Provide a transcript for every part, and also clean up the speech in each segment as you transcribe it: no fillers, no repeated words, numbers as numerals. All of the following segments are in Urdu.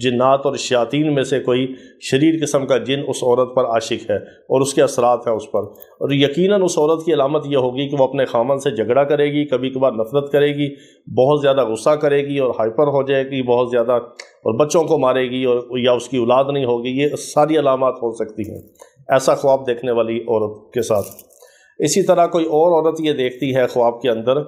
جنات اور شیاطین میں سے کوئی شریر قسم کا جن اس عورت پر عاشق ہے اور اس کے اثرات ہیں اس پر، اور یقیناً اس عورت کی علامت یہ ہوگی کہ وہ اپنے خامن سے جھگڑا کرے گی، کبھی کبھار نفرت کرے گی، بہت زیادہ غصہ کرے گی اور ہائپر ہو جائے گی بہت زیادہ، اور بچوں کو مارے گی، اور یا اس کی اولاد نہیں ہوگی۔ یہ ساری علامات ہو سکتی ہیں ایسا خواب دیکھنے والی عورت کے ساتھ۔ اسی طرح کوئی اور عورت یہ دیکھتی ہے خواب کے اندر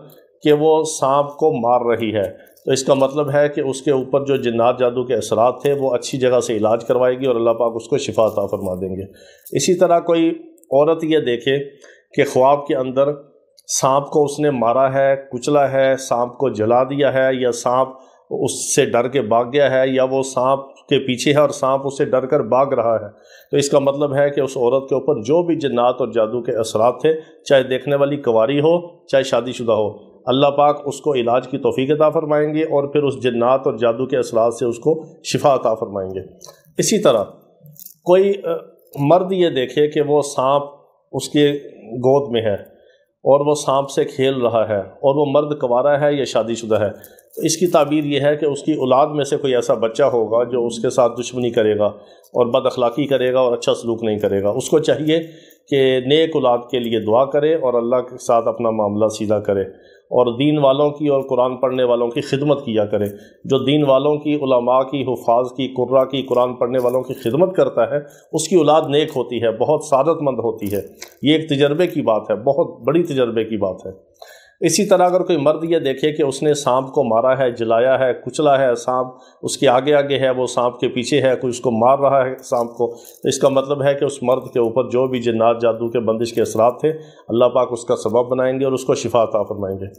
کہ وہ سانپ کو مار رہی ہے، تو اس کا مطلب ہے کہ اس کے اوپر جو جنات جادو کے اثرات تھے وہ اچھی جگہ سے علاج کروائے گی اور اللہ پاک اس کو شفا عطا فرما دیں گے۔ اسی طرح کوئی عورت یہ دیکھے کہ خواب کے اندر سانپ کو اس نے مارا ہے، کچلا ہے، سانپ کو جلا دیا ہے، یا سانپ اس سے ڈر کے بھاگ گیا ہے، یا وہ سانپ کے پیچھے ہے اور سانپ اس سے ڈر کر بھاگ رہا ہے، تو اس کا مطلب ہے کہ اس عورت کے اوپر جو بھی جنات اور جادو کے اثرات تھے، چاہے دیکھنے والی کنواری ہو چاہے شادی شدہ ہو، اللہ پاک اس کو علاج کی توفیق عطا فرمائیں گے اور پھر اس جنات اور جادو کے اثرات سے اس کو شفا عطا فرمائیں گے۔ اسی طرح کوئی مرد یہ دیکھے کہ وہ سانپ اس کے گود میں ہے اور وہ سانپ سے کھیل رہا ہے، اور وہ مرد کنوارا ہے یا شادی شدہ ہے، تو اس کی تعبیر یہ ہے کہ اس کی اولاد میں سے کوئی ایسا بچہ ہوگا جو اس کے ساتھ دشمنی کرے گا اور بد اخلاقی کرے گا اور اچھا سلوک نہیں کرے گا۔ اس کو چاہیے کہ نیک اولاد کے لیے دعا کرے اور اللہ کے ساتھ اپنا معاملہ سیدھا کرے، اور دین والوں کی اور قرآن پڑھنے والوں کی خدمت کیا کرے۔ جو دین والوں کی، علماء کی، حفاظ کی، قراء کی، قرآن پڑھنے والوں کی خدمت کرتا ہے، اس کی اولاد نیک ہوتی ہے، بہت سعادت مند ہوتی ہے۔ یہ ایک تجربے کی بات ہے، بہت بڑی تجربے کی بات ہے۔ اسی طرح اگر کوئی مرد یہ دیکھے کہ اس نے سانپ کو مارا ہے، جلایا ہے، کچلا ہے، سانپ اس کے آگے آگے ہے، وہ سانپ کے پیچھے ہے، کوئی اس کو مار رہا ہے سانپ کو، تو اس کا مطلب ہے کہ اس مرد کے اوپر جو بھی جنات جادو کے بندش کے اثرات تھے، اللہ پاک اس کا سبب بنائیں گے اور اس کو شفا عطا فرمائیں گے۔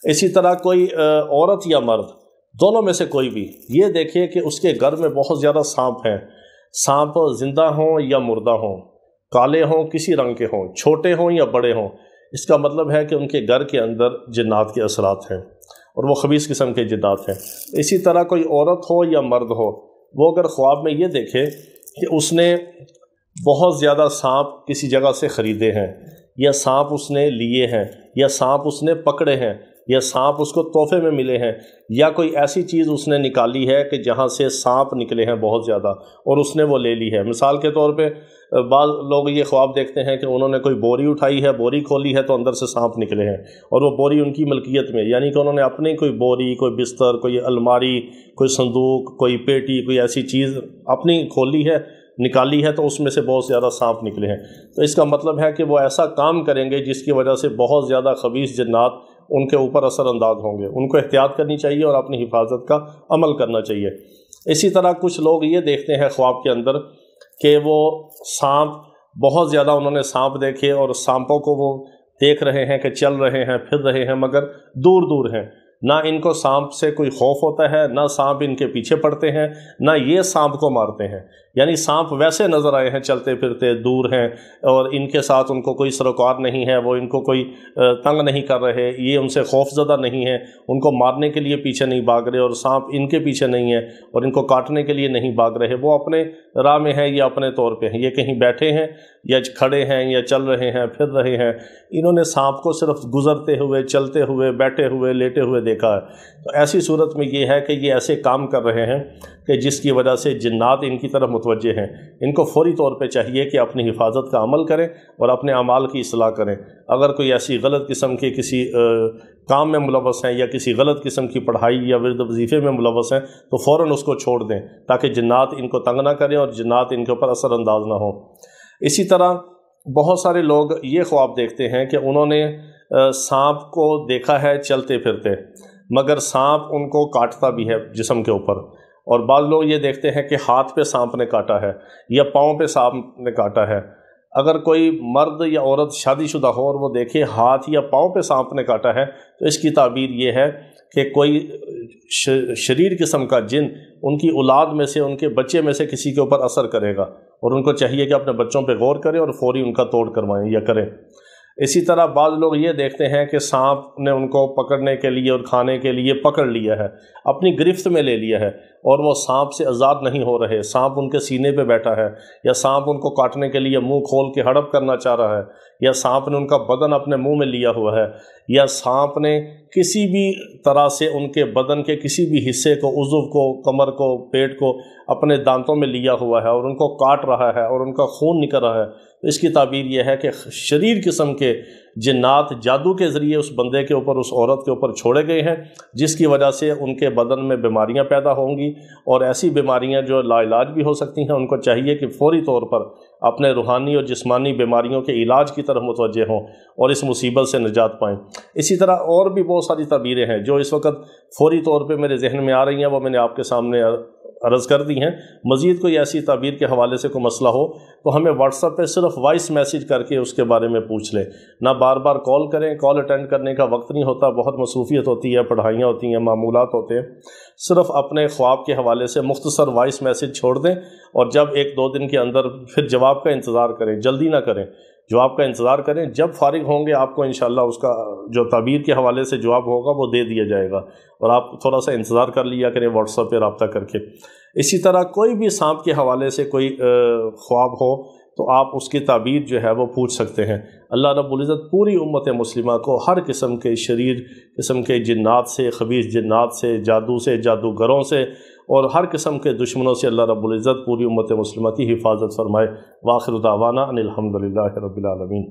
اسی طرح کوئی عورت یا مرد دونوں میں سے کوئی بھی یہ دیکھے کہ اس کے گھر میں بہت زیادہ سانپ ہیں، سانپ زندہ ہوں یا مردہ ہوں، کالے ہوں، کسی رنگ کے ہوں، چھوٹے ہوں یا بڑے ہوں، اس کا مطلب ہے کہ ان کے گھر کے اندر جنات کے اثرات ہیں اور وہ خبیث قسم کے جنات ہیں۔ اسی طرح کوئی عورت ہو یا مرد ہو، وہ اگر خواب میں یہ دیکھے کہ اس نے بہت زیادہ سانپ کسی جگہ سے خریدے ہیں، یا سانپ اس نے لیے ہیں، یا سانپ اس نے پکڑے ہیں، یا سانپ اس کو تحفے میں ملے ہیں، یا کوئی ایسی چیز اس نے نکالی ہے کہ جہاں سے سانپ نکلے ہیں بہت زیادہ اور اس نے وہ لے لی ہے۔ مثال کے طور پہ بعض لوگ یہ خواب دیکھتے ہیں کہ انہوں نے کوئی بوری اٹھائی ہے، بوری کھولی ہے تو اندر سے سانپ نکلے ہیں، اور وہ بوری ان کی ملکیت میں، یعنی کہ انہوں نے اپنی کوئی بوری، کوئی بستر، کوئی الماری، کوئی صندوق، کوئی پیٹی، کوئی ایسی چیز اپنی کھولی ہے، نکالی ہے، تو اس میں سے بہت زیادہ سانپ نکلے ہیں۔ تو اس کا مطلب ہے کہ وہ ایسا کام کریں گے جس کی وجہ سے بہت زیادہ خبیث جنات ان کے اوپر اثر انداز ہوں گے۔ ان کو احتیاط کرنی چاہیے اور اپنی حفاظت کا عمل کرنا چاہیے۔ اسی طرح کچھ لوگ یہ دیکھتے ہیں خواب کے اندر کہ وہ سانپ، بہت زیادہ انہوں نے سانپ دیکھے اور سانپوں کو وہ دیکھ رہے ہیں کہ چل رہے ہیں، پھر رہے ہیں، مگر دور دور ہیں، نہ ان کو سانپ سے کوئی خوف ہوتا ہے، نہ سانپ ان کے پیچھے پڑتے ہیں، نہ یہ سانپ کو مارتے ہیں، یعنی سانپ ویسے نظر آئے ہیں چلتے پھرتے، دور ہیں، اور ان کے ساتھ ان کو کوئی سروکار نہیں ہے، وہ ان کو کوئی تنگ نہیں کر رہے، یہ ان سے خوف زدہ نہیں ہیں، ان کو مارنے کے لیے پیچھے نہیں بھاگ رہے، اور سانپ ان کے پیچھے نہیں ہے اور ان کو کاٹنے کے لیے نہیں بھاگ رہے، وہ اپنے راہ میں ہیں یا اپنے طور پہ ہیں، یہ کہیں بیٹھے ہیں یا کھڑے ہیں یا چل رہے ہیں، پھر رہے ہیں، انہوں نے سانپ کو صرف گزرتے ہوئے، چلتے ہوئے، بیٹھے ہوئے، لیٹے ہوئے دیکھا ہے۔ تو ایسی صورت میں یہ ہے کہ یہ ایسے کام کر رہے ہیں کہ جس کی وجہ سے جنات ان کی طرف متوجہ ہیں۔ ان کو فوری طور پہ چاہیے کہ اپنی حفاظت کا عمل کریں اور اپنے اعمال کی اصلاح کریں۔ اگر کوئی ایسی غلط قسم کے کسی کام میں ملوث ہیں یا کسی غلط قسم کی پڑھائی یا ورد وظیفے میں ملوث ہیں تو فوراً اس کو چھوڑ دیں تاکہ جنات ان کو تنگ نہ کریں اور جنات ان کے اوپر اثر انداز نہ ہوں۔ اسی طرح بہت سارے لوگ یہ خواب دیکھتے ہیں کہ انہوں نے سانپ کو دیکھا ہے چلتے پھرتے، مگر سانپ ان کو کاٹتا بھی ہے جسم کے اوپر، اور بعض لوگ یہ دیکھتے ہیں کہ ہاتھ پہ سانپ نے کاٹا ہے یا پاؤں پہ سانپ نے کاٹا ہے۔ اگر کوئی مرد یا عورت شادی شدہ ہو اور وہ دیکھے ہاتھ یا پاؤں پہ سانپ نے کاٹا ہے تو اس کی تعبیر یہ ہے کہ کوئی شریر قسم کا جن ان کی اولاد میں سے، ان کے بچے میں سے کسی کے اوپر اثر کرے گا، اور ان کو چاہیے کہ اپنے بچوں پہ غور کریں اور فوری ان کا توڑ کروائیں یا کریں۔ اسی طرح بعض لوگ یہ دیکھتے ہیں کہ سانپ نے ان کو پکڑنے کے لیے اور کھانے کے لیے پکڑ لیا ہے، اپنی گرفت میں لے لیا ہے، اور وہ سانپ سے آزاد نہیں ہو رہے، سانپ ان کے سینے پہ بیٹھا ہے، یا سانپ ان کو کاٹنے کے لیے منہ کھول کے ہڑپ کرنا چاہ رہا ہے، یا سانپ نے ان کا بدن اپنے منہ میں لیا ہوا ہے، یا سانپ نے کسی بھی طرح سے ان کے بدن کے کسی بھی حصے کو، عضو کو، کمر کو، پیٹ کو اپنے دانتوں میں لیا ہوا ہے اور ان کو کاٹ رہا ہے اور ان کا خون نکل رہا ہے، تو اس کی تعبیر یہ ہے کہ شریر قسم کے جنات جادو کے ذریعے اس بندے کے اوپر، اس عورت کے اوپر چھوڑے گئے ہیں، جس کی وجہ سے ان کے بدن میں بیماریاں پیدا ہوں گی، اور ایسی بیماریاں جو لا علاج بھی ہو سکتی ہیں۔ ان کو چاہیے کہ فوری طور پر اپنے روحانی اور جسمانی بیماریوں کے علاج کی طرف متوجہ ہوں اور اس مصیبت سے نجات پائیں۔ اسی طرح اور بھی بہت ساری تعبیریں ہیں جو اس وقت فوری طور پہ میرے ذہن میں آ رہی ہیں، وہ میں نے آپ کے سامنے عرض کر دی ہیں۔ مزید کوئی ایسی تعبیر کے حوالے سے کوئی مسئلہ ہو تو ہمیں واٹس ایپ پہ صرف وائس میسیج کر کے اس کے بارے میں پوچھ لیں، نہ بار بار کال کریں۔ کال اٹینڈ کرنے کا وقت نہیں ہوتا، بہت مصروفیت ہوتی ہے، پڑھائیاں ہوتی ہیں، معمولات ہوتے ہیں۔ صرف اپنے خواب کے حوالے سے مختصر وائس میسیج چھوڑ دیں، اور جب 1-2 دن کے اندر پھر جواب کا انتظار کریں، جلدی نہ کریں، جواب کا انتظار کریں۔ جب فارغ ہوں گے آپ کو انشاءاللہ اس کا جو تعبیر کے حوالے سے جواب ہوگا وہ دے دیا جائے گا، اور آپ تھوڑا سا انتظار کر لیا کریں واٹس ایپ پہ رابطہ کر کے۔ اسی طرح کوئی بھی سانپ کے حوالے سے کوئی خواب ہو تو آپ اس کی تعبیر جو ہے وہ پوچھ سکتے ہیں۔ اللہ رب العزت پوری امت مسلمہ کو ہر قسم کے شریر قسم کے جنات سے، خبیث جنات سے، جادو سے، جادوگروں سے، اور ہر قسم کے دشمنوں سے اللہ رب العزت پوری امت مسلمہ کی حفاظت فرمائے۔ وآخر دعوانا ان الحمد للہ رب العالمین۔